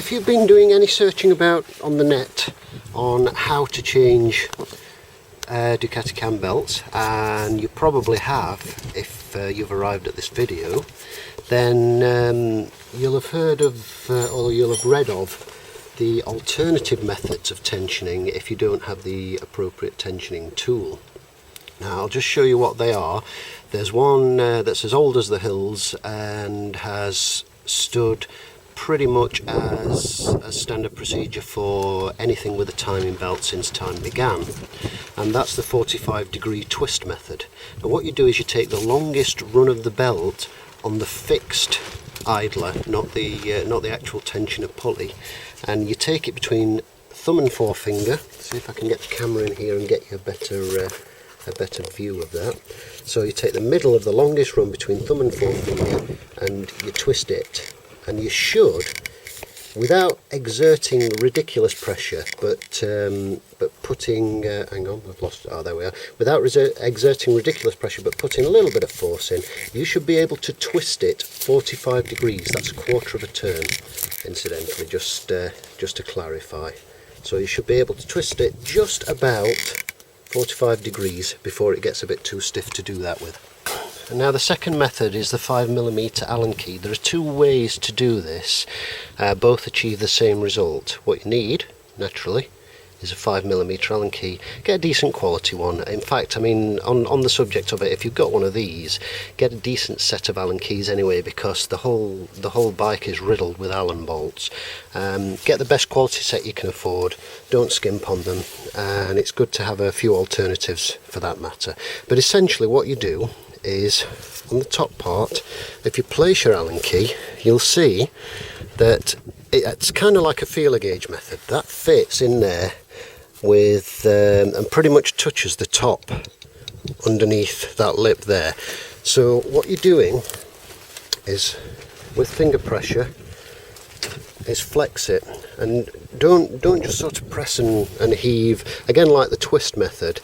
if you've been doing any searching about on the net on how to change Ducati cam belts, and you probably have if you've arrived at this video, then you'll have heard of or you'll have read of the alternative methods of tensioning if you don't have the appropriate tensioning tool. Now I'll just show you what they are. There's one that's as old as the hills and has stood pretty much as a standard procedure for anything with a timing belt since time began, and that's the 45-degree twist method. Now what you do is you take the longest run of the belt on the fixed idler, not the actual tensioner pulley, and you take it between thumb and forefinger. See if I can get the camera in here and get you a better view of that. So you take the middle of the longest run between thumb and forefinger and you twist it, and you should, without exerting ridiculous pressure, but putting hang on, I've lost it. Oh, there we are. Without exerting ridiculous pressure, but putting a little bit of force in, you should be able to twist it 45 degrees. That's a quarter of a turn, incidentally, just to clarify. So you should be able to twist it just about 45 degrees before it gets a bit too stiff to do that with. And now the second method is the 5mm Allen key. There are two ways to do this. Both achieve the same result. What you need, naturally, is a 5mm Allen key. Get a decent quality one. In fact, I mean, on the subject of it, if you've got one of these, get a decent set of Allen keys anyway, because the whole bike is riddled with Allen bolts. Get the best quality set you can afford. Don't skimp on them, and it's good to have a few alternatives for that matter. But essentially what you do is, on the top part, if you place your Allen key, you'll see that it's kind of like a feeler gauge method. That fits in there with and pretty much touches the top underneath that lip there. So what you're doing is, with finger pressure, is flex it, and don't just sort of press and heave. Again, like the twist method,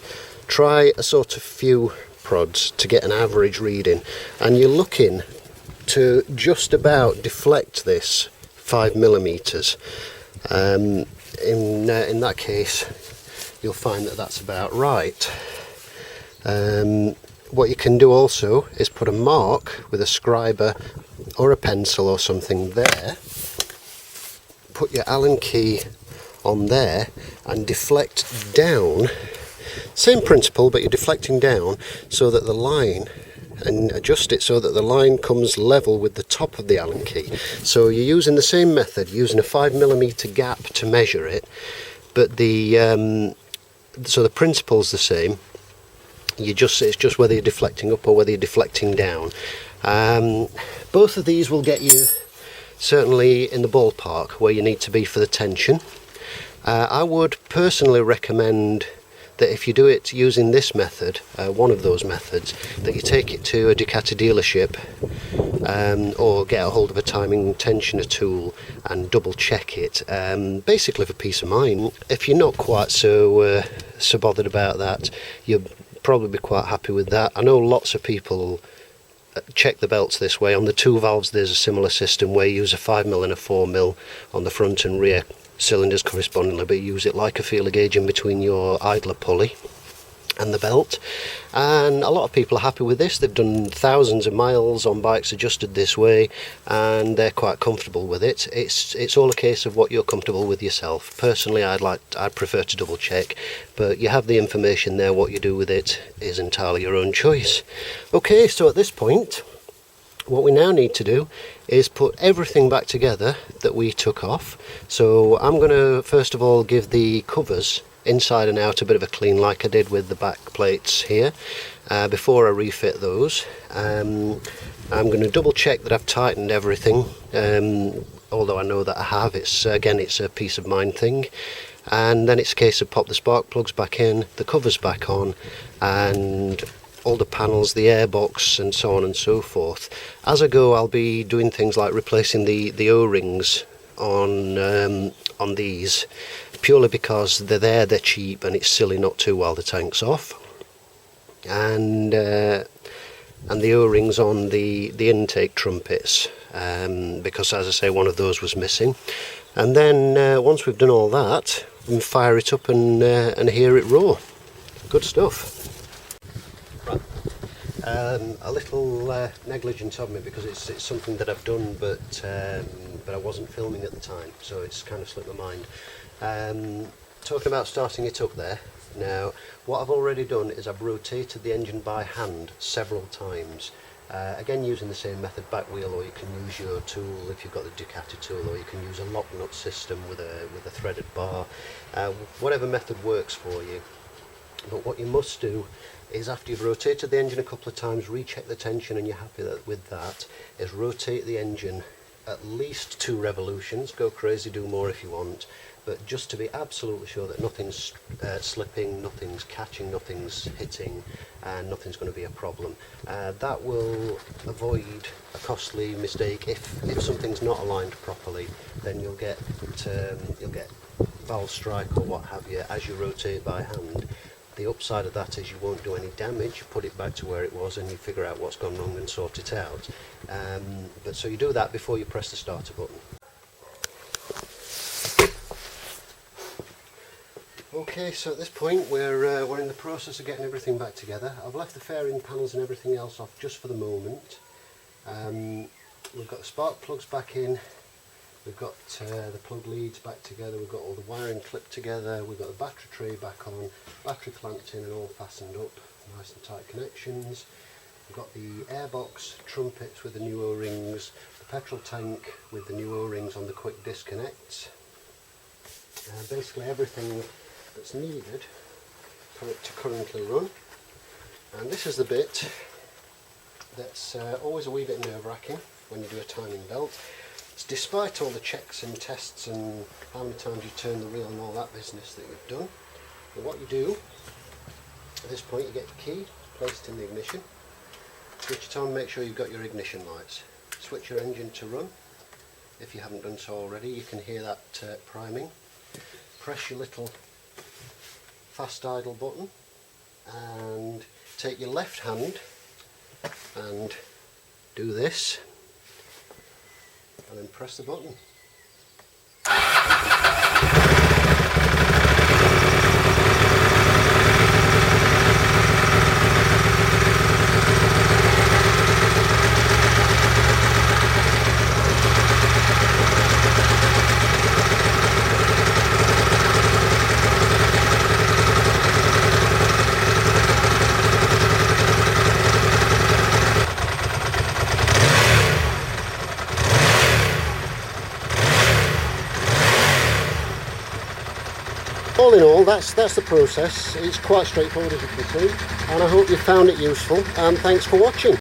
try a sort of few prods to get an average reading, and you're looking to just about deflect this 5mm. In that case, you'll find that that's about right. What you can do also is put a mark with a scriber or a pencil or something there, put your Allen key on there and deflect down. Same principle, but you're deflecting down so that the line, and adjust it so that the line comes level with the top of the Allen key. So you're using the same method, using a 5mm gap to measure it, but so the principle's the same. It's just whether you're deflecting up or whether you're deflecting down. Both of these will get you certainly in the ballpark where you need to be for the tension. I would personally recommend that if you do it using this method, one of those methods, that you take it to a Ducati dealership or get a hold of a timing tensioner tool and double check it, basically for peace of mind. If you're not quite so bothered about that, you'll probably be quite happy with that. I know lots of people check the belts this way. On the two valves there's a similar system where you use a 5mm and a 4mm on the front and rear cylinders correspondingly, but you use it like a feeler gauge in between your idler pulley and the belt, and a lot of people are happy with this. They've done thousands of miles on bikes adjusted this way, and they're quite comfortable with it. It's all a case of what you're comfortable with yourself. Personally, I'd prefer to double check, but you have the information there. What you do with it is entirely your own choice. Okay, so at this point, what we now need to do is put everything back together that we took off. So I'm going to first of all give the covers inside and out a bit of a clean, like I did with the back plates here, before I refit those. I'm going to double check that I've tightened everything, although I know that I have. It's a peace of mind thing. And then it's a case of pop the spark plugs back in, the covers back on, and all the panels, the airbox, and so on and so forth. As I go, I'll be doing things like replacing the O-rings on these, purely because they're cheap and it's silly not to while the tank's off. And the O-rings on the intake trumpets, because as I say, one of those was missing. And then once we've done all that, we can fire it up and hear it roar. Good stuff. Right. A little negligence of me, because it's something that I've done, but I wasn't filming at the time, so it's kind of slipped my mind. Talking about starting it up there. Now, what I've already done is I've rotated the engine by hand several times. Again, using the same method, back wheel, or you can use your tool if you've got the Ducati tool, or you can use a lock nut system with a threaded bar. Whatever method works for you. But what you must do is, after you've rotated the engine a couple of times, recheck the tension and you're happy with that, is rotate the engine at least 2 revolutions. Go crazy, do more if you want, but just to be absolutely sure that nothing's slipping, nothing's catching, nothing's hitting, and nothing's going to be a problem. That will avoid a costly mistake. If something's not aligned properly, then you'll get valve strike or what have you as you rotate by hand. The upside of that is you won't do any damage, put it back to where it was, and you figure out what's gone wrong and sort it out. But so you do that before you press the starter button. Okay, so at this point we're in the process of getting everything back together. I've left the fairing panels and everything else off just for the moment. We've got the spark plugs back in. We've got the plug leads back together, we've got all the wiring clipped together, we've got the battery tray back on, battery clamped in and all fastened up, nice and tight connections. We've got the airbox trumpets with the new O-rings, the petrol tank with the new O-rings on the quick disconnects. Basically everything that's needed for it to currently run. And this is the bit that's always a wee bit nerve-wracking when you do a timing belt. Despite all the checks and tests and how many times you turn the wheel and all that business that you've done, but what you do at this point, you get the key, place it in the ignition, switch it on, make sure you've got your ignition lights, switch your engine to run. If you haven't done so already, you can hear that priming. Press your little fast idle button and take your left hand and do this, and then press the button. All in all, that's the process. It's quite straightforward, as you can see, and I hope you found it useful, and thanks for watching.